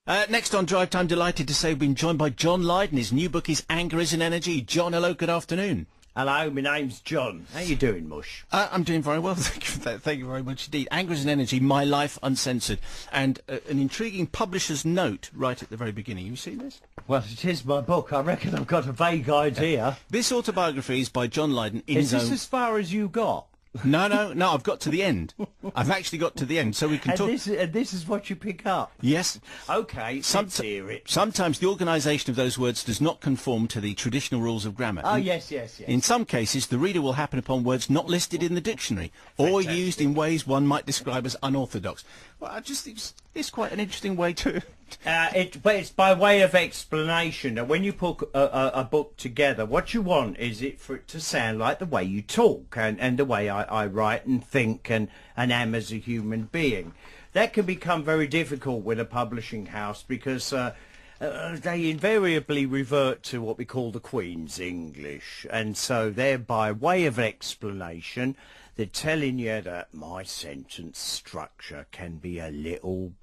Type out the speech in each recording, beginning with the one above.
Next on Drive Time, delighted to say we've been joined by John Lydon. His new book is Anger is an Energy. John, hello, good afternoon. Hello, my name's John. How you doing, Mush? I'm doing very well, thank you very much indeed. Anger is an Energy, My Life Uncensored. And an intriguing publisher's note right at the very beginning. Have you seen this? Well, it is my book. I reckon I've got a vague idea. This autobiography is by John Lydon. Is this as far as you got? No, I've got to the end. I've actually got to the end, so we can talk. This is what you pick up? Yes. OK, let's hear it. Sometimes the organisation of those words does not conform to the traditional rules of grammar. Oh, yes. In some cases, the reader will happen upon words not listed in the dictionary, or used in ways one might describe as unorthodox. Well, I just think it's quite an interesting way to... But it's by way of explanation. Now, when you put a book together, what you want is for it to sound like the way you talk and the way I write and think and am as a human being. That can become very difficult with a publishing house because they invariably revert to what we call the Queen's English. And so they're by way of explanation, they're telling you that my sentence structure can be a little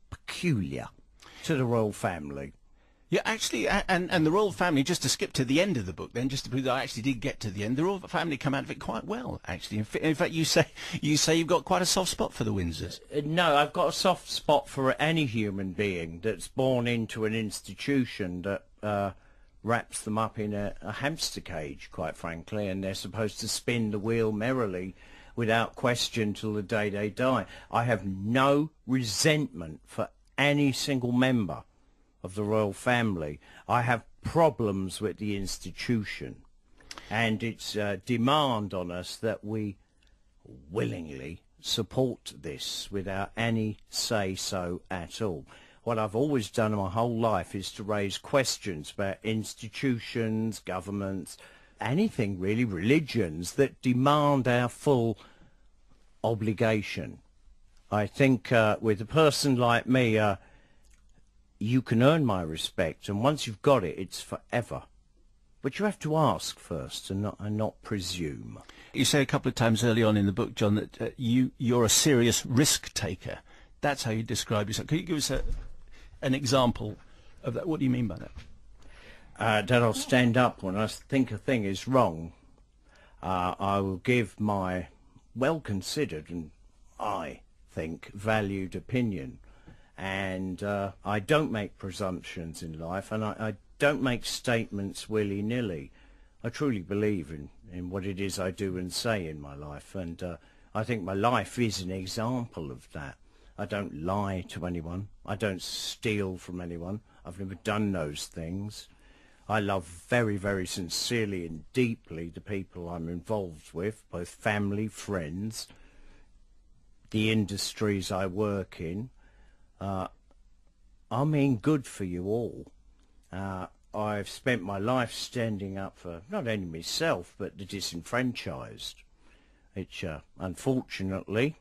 peculiar to the royal family. Yeah, actually, and the royal family, just to skip to the end of the book then, just to prove that I actually did get to the end, the royal family come out of it quite well, actually. In fact, you say you've got quite a soft spot for the Windsors. No, I've got a soft spot for any human being that's born into an institution that wraps them up in a hamster cage, quite frankly, and they're supposed to spin the wheel merrily without question till the day they die. I have no resentment for any single member of the royal family. I have problems with the institution, and it's a demand on us that we willingly support this without any say-so at all. What I've always done in my whole life is to raise questions about institutions, governments, anything really, religions that demand our full obligation. I think with a person like me, you can earn my respect, and once you've got it, it's forever. But you have to ask first and not presume. You say a couple of times early on in the book, John, that you're a serious risk taker. That's how you describe yourself. Can you give us an example of that? What do you mean by that? That I'll stand up when I think a thing is wrong. I will give my well-considered and I think valued opinion, and I don't make presumptions in life, and I don't make statements willy-nilly. I truly believe in what it is I do and say in my life, and I think my life is an example of that. I don't lie to anyone, I don't steal from anyone, I've never done those things. I love very, very sincerely and deeply the people I'm involved with, both family, friends, the industries I work in. I mean good for you all. I've spent my life standing up for not only myself but the disenfranchised, which unfortunately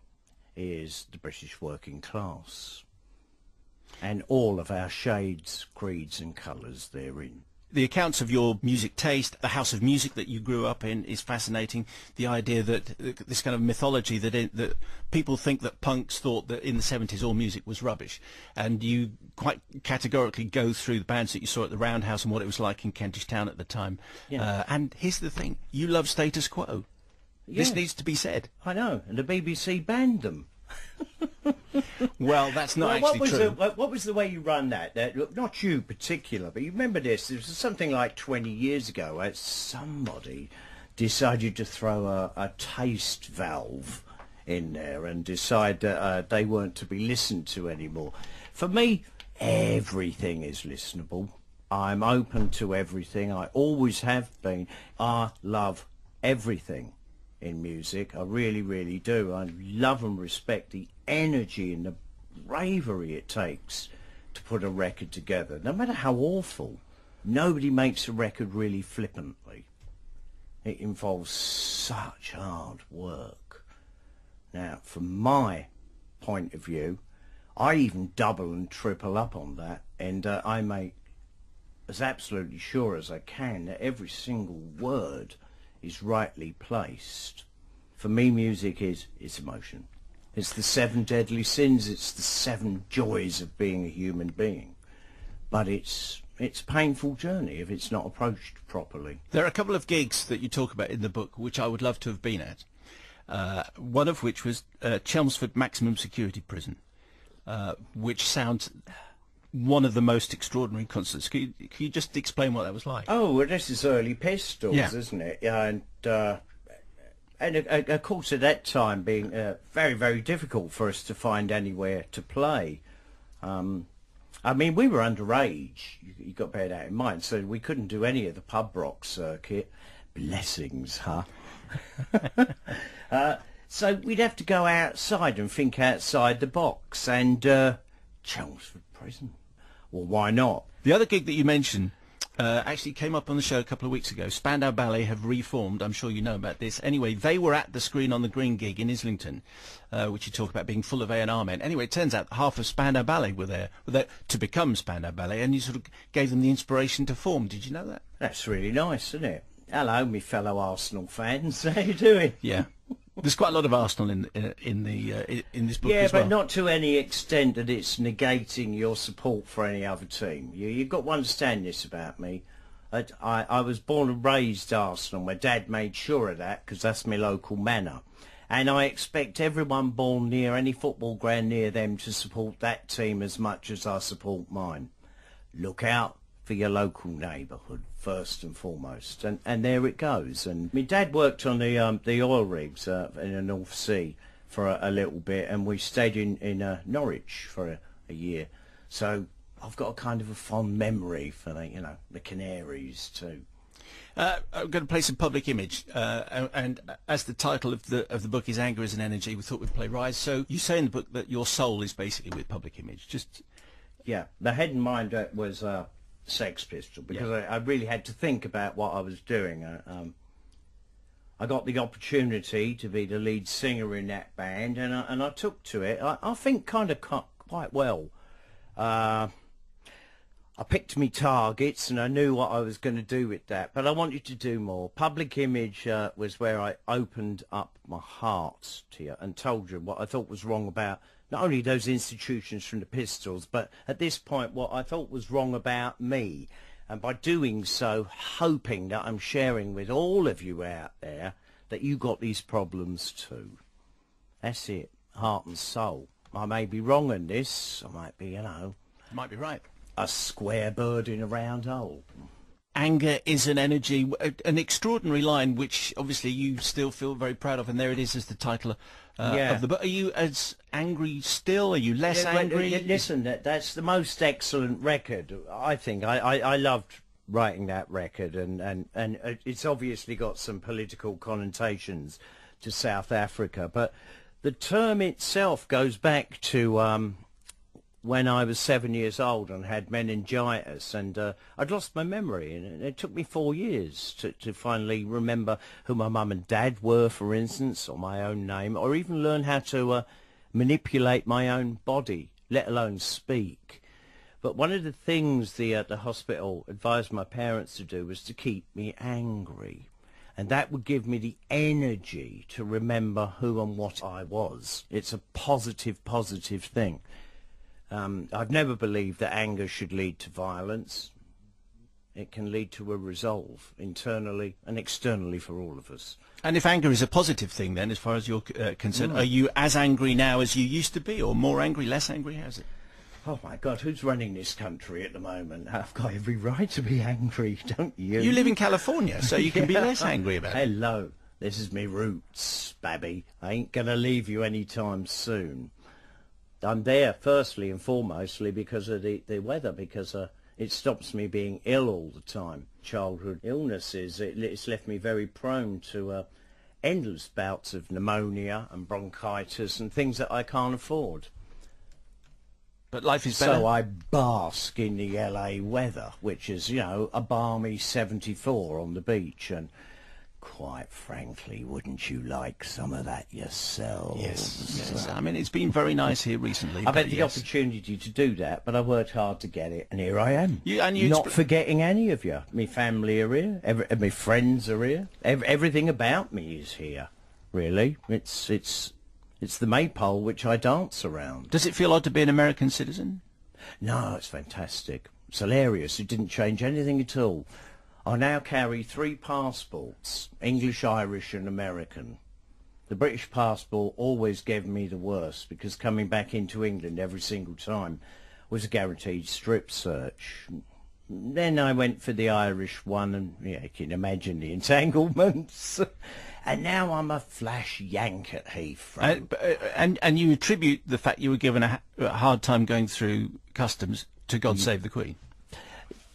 is the British working class and all of our shades, creeds and colours therein. The accounts of your music taste, the house of music that you grew up in, is fascinating. The idea that this kind of mythology that people think that punks thought that in the 70s all music was rubbish, and you quite categorically go through the bands that you saw at the Roundhouse and what it was like in Kentish Town at the time. Yeah. And here's the thing: you love status quo. Yeah. This needs to be said. I know, and the BBC banned them. Well, that's not actually true. What was the way you run that? Look, not you particular, but you remember this. It was something like 20 years ago. Somebody decided to throw a taste valve in there and decide that they weren't to be listened to anymore. For me, everything is listenable. I'm open to everything. I always have been. I love everything in music. I really, really do. I love and respect the energy and the bravery it takes to put a record together. No matter how awful, nobody makes a record really flippantly. It involves such hard work. Now, from my point of view, I even double and triple up on that, and I make as absolutely sure as I can that every single word is rightly placed. For me, music is emotion. It's the 7 deadly sins. It's the 7 joys of being a human being. But it's a painful journey if it's not approached properly. There are a couple of gigs that you talk about in the book which I would love to have been at. One of which was Chelmsford Maximum Security Prison, which sounds one of the most extraordinary concerts. Can you just explain what that was like? Oh, well, this is early Pistols, Yeah. isn't it? And of course at that time being very, very difficult for us to find anywhere to play. I mean, we were underage, you got to bear that in mind, so we couldn't do any of the pub rock circuit. Blessings, huh? So we'd have to go outside and think outside the box, and Chelmsford Prison. Well, why not? The other gig that you mentioned actually came up on the show a couple of weeks ago. Spandau Ballet have reformed. I'm sure you know about this. Anyway, they were at the Screen on the Green gig in Islington, which you talk about being full of A&R men. Anyway, it turns out half of Spandau Ballet were there to become Spandau Ballet, and you sort of gave them the inspiration to form. Did you know that? That's really nice, isn't it? Hello, me fellow Arsenal fans. How you doing? Yeah. There's quite a lot of Arsenal in this book Yeah, as well. but not to any extent that it's negating your support for any other team. You've got to understand this about me. I was born and raised Arsenal. My dad made sure of that because that's my local manor. And I expect everyone born near any football ground near them to support that team as much as I support mine. Look out for your local neighbourhood first and foremost, and there it goes. And my dad worked on the oil rigs in the North Sea for a little bit, and we stayed in Norwich for a year. So I've got a kind of a fond memory for the Canaries too. I'm going to play some Public Image, and as the title of the book is Anger is an Energy, we thought we'd play Rise. So you say in the book that your soul is basically with Public Image. Yeah, the head and mind was Sex Pistol, because I really had to think about what I was doing. I got the opportunity to be the lead singer in that band, and I took to it. I think kind of quite well. I picked me targets, and I knew what I was going to do with that, but I wanted to do more. Public Image was where I opened up my heart to you and told you what I thought was wrong about not only those institutions from the Pistols, but at this point what I thought was wrong about me. And by doing so, hoping that I'm sharing with all of you out there that you got these problems too. That's it, heart and soul. I may be wrong in this, I might be, Might be right. a square bird in a round hole. Anger is an energy, an extraordinary line which obviously you still feel very proud of, and there it is as the title of the book. Are you as angry still? Are you less angry? Listen, that's the most excellent record, I think. I loved writing that record, and it's obviously got some political connotations to South Africa, but the term itself goes back to when I was 7 years old and had meningitis, and I'd lost my memory, and it took me 4 years to finally remember who my mum and dad were, for instance, or my own name, or even learn how to manipulate my own body, let alone speak. But one of the things the hospital advised my parents to do was to keep me angry, and that would give me the energy to remember who and what I was. It's a positive thing. I've never believed that anger should lead to violence. It can lead to a resolve, internally and externally, for all of us. And if anger is a positive thing, then, as far as you're concerned, are you as angry now as you used to be, or more angry, less angry? How's it? Oh, my God, who's running this country at the moment? I've got every right to be angry, don't you? You live in California, so you can be less angry about it. Hello, this is me roots, babby. I ain't going to leave you anytime soon. I'm there firstly and foremostly because of the weather, because it stops me being ill all the time. Childhood illnesses, it's left me very prone to endless bouts of pneumonia and bronchitis and things that I can't afford. But life is better. So I bask in the LA weather, which is, a balmy 74 on the beach, and quite frankly, wouldn't you like some of that yourself? Yes. I mean, it's been very nice here recently. I've had the opportunity to do that, but I worked hard to get it, and here I am. You not forgetting any of you. My family are here. My friends are here. Everything about me is here. Really, it's It's the maypole which I dance around. Does it feel odd to be an American citizen? No, it's fantastic. It's hilarious. It didn't change anything at all. I now carry 3 passports, English, Irish and American. The British passport always gave me the worst because coming back into England every single time was a guaranteed strip search. Then I went for the Irish one and yeah, you can imagine the entanglements. And now I'm a flash yank at Heathrow. And you attribute the fact you were given a hard time going through customs to God Save the Queen?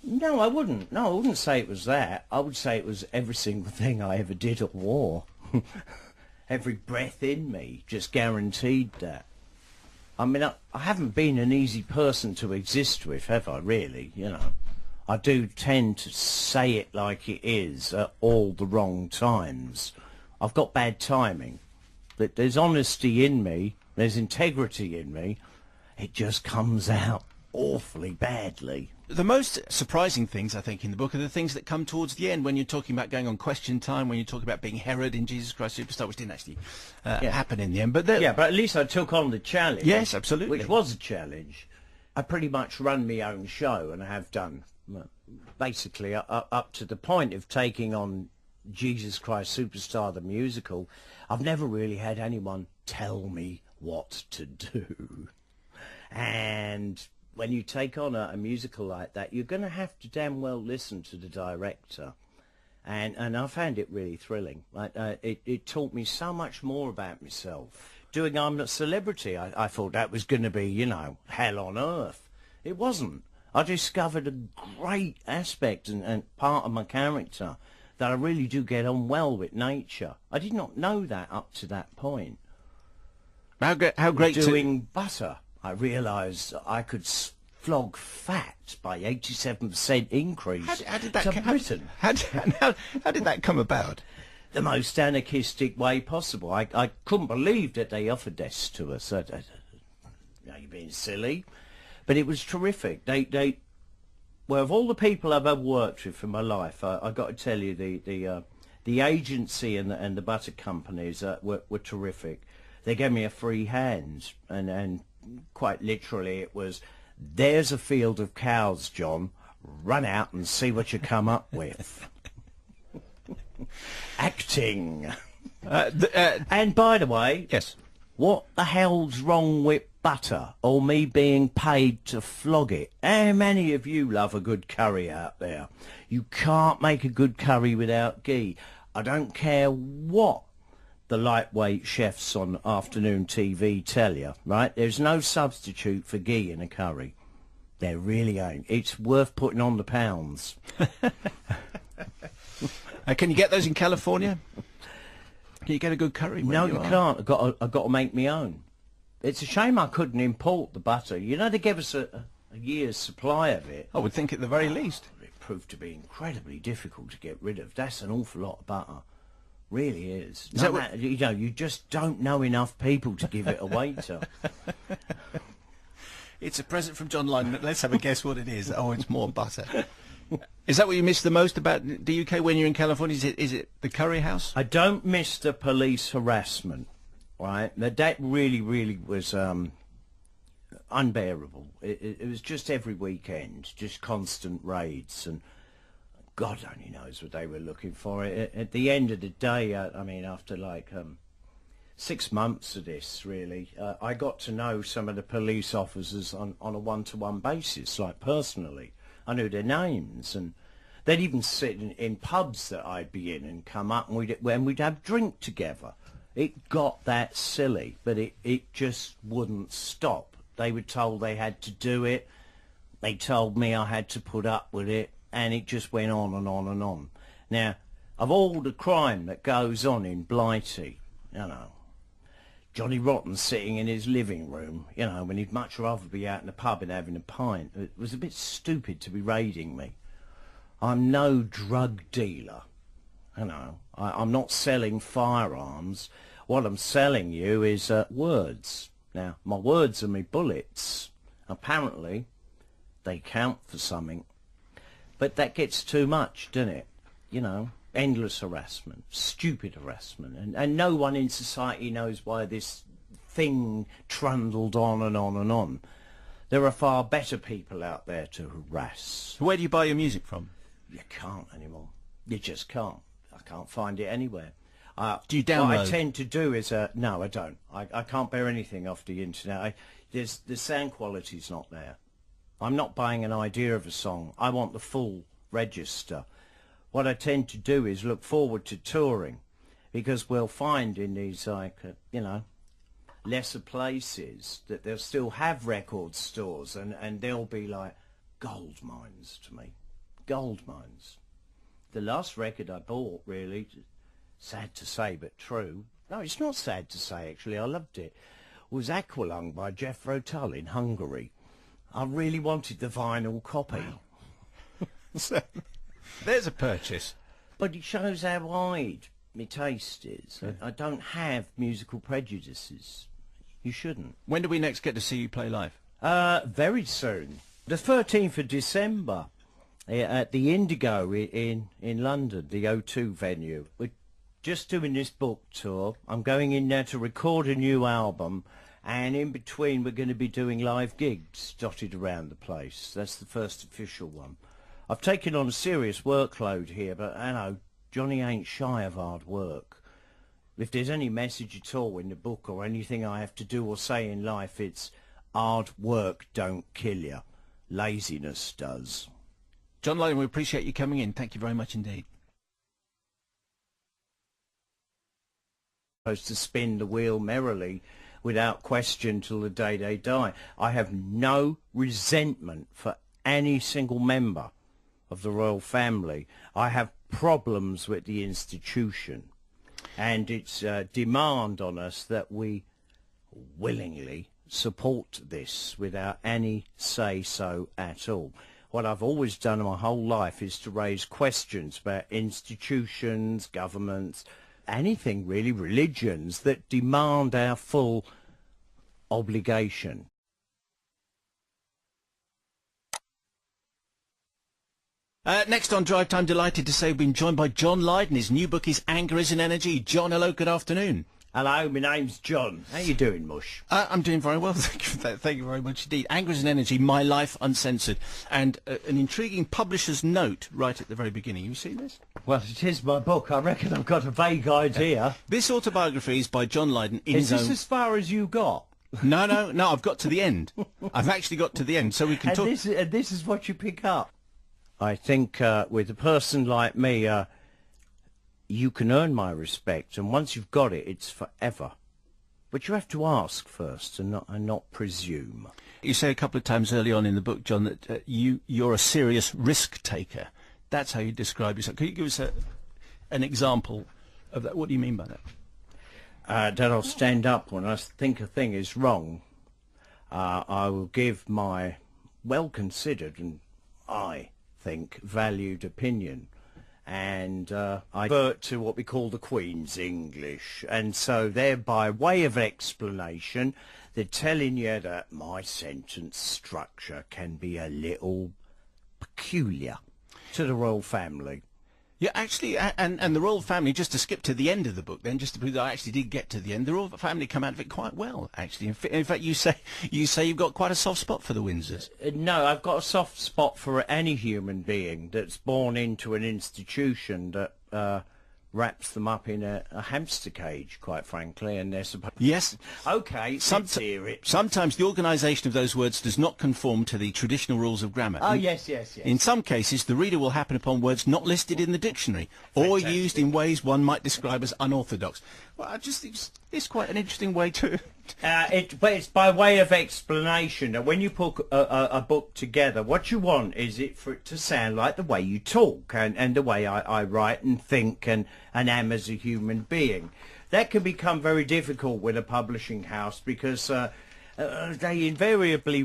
No, I wouldn't. No, I wouldn't say it was that. I would say it was every single thing I ever did or wore. Every breath in me just guaranteed that. I mean, I haven't been an easy person to exist with, have I, really? You know, I do tend to say it like it is at all the wrong times. I've got bad timing. But there's honesty in me, there's integrity in me. It just comes out awfully badly. The most surprising things, I think, in the book are the things that come towards the end when you're talking about going on Question Time, when you're talking about being Herod in Jesus Christ Superstar, which didn't actually happen in the end. But yeah, but at least I took on the challenge. Yes, absolutely. Which was a challenge. I pretty much run my own show, and I have done, basically, up to the point of taking on Jesus Christ Superstar, the musical. I've never really had anyone tell me what to do. And when you take on a musical like that, you're going to have to damn well listen to the director. And I found it really thrilling. It taught me so much more about myself. Doing I'm a Celebrity, I thought that was going to be, you know, hell on earth. It wasn't. I discovered a great aspect and part of my character that I really do get on well with nature. I did not know that up to that point. How great doing butter. I realised I could flog fat by 87% increase how did that to Britain. How did that come about? The most anarchistic way possible. I couldn't believe that they offered this to us. You're being silly. But it was terrific. Well, of all the people I've ever worked with in my life, I've got to tell you, the agency and the butter companies were terrific. They gave me a free hand, and quite literally it was, there's a field of cows, John. Run out and see what you come up with. Acting. And by the way, yes, what the hell's wrong with butter or me being paid to flog it? How many of you love a good curry out there? You can't make a good curry without ghee. I don't care what the lightweight chefs on afternoon TV tell you, right? There's no substitute for ghee in a curry. There really ain't. It's worth putting on the pounds. Can you get those in California? Can you get a good curry? No, you can't. I've got to make my own. It's a shame I couldn't import the butter. You know, they gave us a year's supply of it. I would think at the very least. It proved to be incredibly difficult to get rid of. That's an awful lot of butter. Really is. Is that what... You know, you just don't know enough people to give it away to. It's a present from John Lydon. Let's have a guess what it is. Oh, it's more butter. Is that what you miss the most about the UK when you're in California? Is it the curry house? I don't miss the police harassment, right? That really, really was unbearable. It was just every weekend, just constant raids, and God only knows what they were looking for. At the end of the day, I mean, after like 6 months of this, really, I got to know some of the police officers on a one-to-one basis, like personally. I knew their names, and they'd even sit in pubs that I'd be in and come up, and we'd have drink together. It got that silly, but it just wouldn't stop. They were told they had to do it. They told me I had to put up with it, and it just went on and on and on. Now, of all the crime that goes on in Blighty, you know, Johnny Rotten sitting in his living room, you know, when he'd much rather be out in the pub and having a pint. It was a bit stupid to be raiding me. I'm no drug dealer, you know. I'm not selling firearms. What I'm selling you is words. Now, my words are my bullets. Apparently, they count for something. But that gets too much, doesn't it? You know. Endless harassment, stupid harassment, and no one in society knows why this thing trundled on and on and on. There are far better people out there to harass. Where do you buy your music from? You can't anymore. You just can't. I can't find it anywhere. Do you download? What I tend to do is, no, I don't. I can't bear anything off the internet. The sound quality's not there. I'm not buying an idea of a song. I want the full register. What I tend to do is look forward to touring, because we'll find in these, lesser places that they'll still have record stores, and they'll be like gold mines to me. Gold mines. The last record I bought, really, sad to say but true, no, it's not sad to say actually, I loved it, was Aqualung by Jethro Tull in Hungary. I really wanted the vinyl copy. So, there's a purchase. But it shows how wide my taste is. Yeah. I don't have musical prejudices. You shouldn't. When do we next get to see you play live? Very soon. The 13th of December at the Indigo in London, the O2 venue. We're just doing this book tour. I'm going in there to record a new album, and in between we're going to be doing live gigs dotted around the place. That's the first official one. I've taken on a serious workload here, but I know Johnny ain't shy of hard work. If there's any message at all in the book or anything I have to do or say in life, it's hard work don't kill you. Laziness does. John Lydon, we appreciate you coming in. Thank you very much indeed. Supposed to spin the wheel merrily without question till the day they die. I have no resentment for any single member of the royal family. I have problems with the institution. And it's a demand on us that we willingly support this without any say-so at all. What I've always done my whole life is to raise questions about institutions, governments, anything really, religions that demand our full obligation. Next on Drive Time, delighted to say we've been joined by John Lydon. His new book is Anger is an Energy. John, hello, good afternoon. Hello, my name's John. How you doing, Mush? I'm doing very well, thank you very much indeed. Anger is an Energy, My Life Uncensored. And an intriguing publisher's note right at the very beginning. You seen this? Well, it is my book. I reckon I've got a vague idea. This autobiography is by John Lydon. Is this as far as you got? No, I've got to the end. I've actually got to the end, so we can talk. This is what you pick up. I think with a person like me, you can earn my respect, and once you've got it, it's forever. But you have to ask first and not presume. You say a couple of times early on in the book, John, that you're a serious risk taker. That's how you describe yourself. Could you give us an example of that? What do you mean by that? That I'll stand up when I think a thing is wrong. I will give my well-considered and I think valued opinion, and I revert to what we call the Queen's English, and so there, by way of explanation, they're telling you that my sentence structure can be a little peculiar to the royal family. Yeah, actually, and the royal family, just to skip to the end of the book then, just to prove that I actually did get to the end, the royal family come out of it quite well, actually. In fact, you say you've got quite a soft spot for the Windsors. No, I've got a soft spot for any human being that's born into an institution that wraps them up in a hamster cage, quite frankly, and they're supposed... Yes. Okay, let's hear it. Sometimes the organisation of those words does not conform to the traditional rules of grammar. Oh, yes. In some cases, the reader will happen upon words not listed in the dictionary, or used in ways one might describe as unorthodox. Well, I just think it's quite an interesting way to... But it's by way of explanation. Now, when you put a book together, what you want is for it to sound like the way you talk and the way I write and think and am as a human being. That can become very difficult with a publishing house because they invariably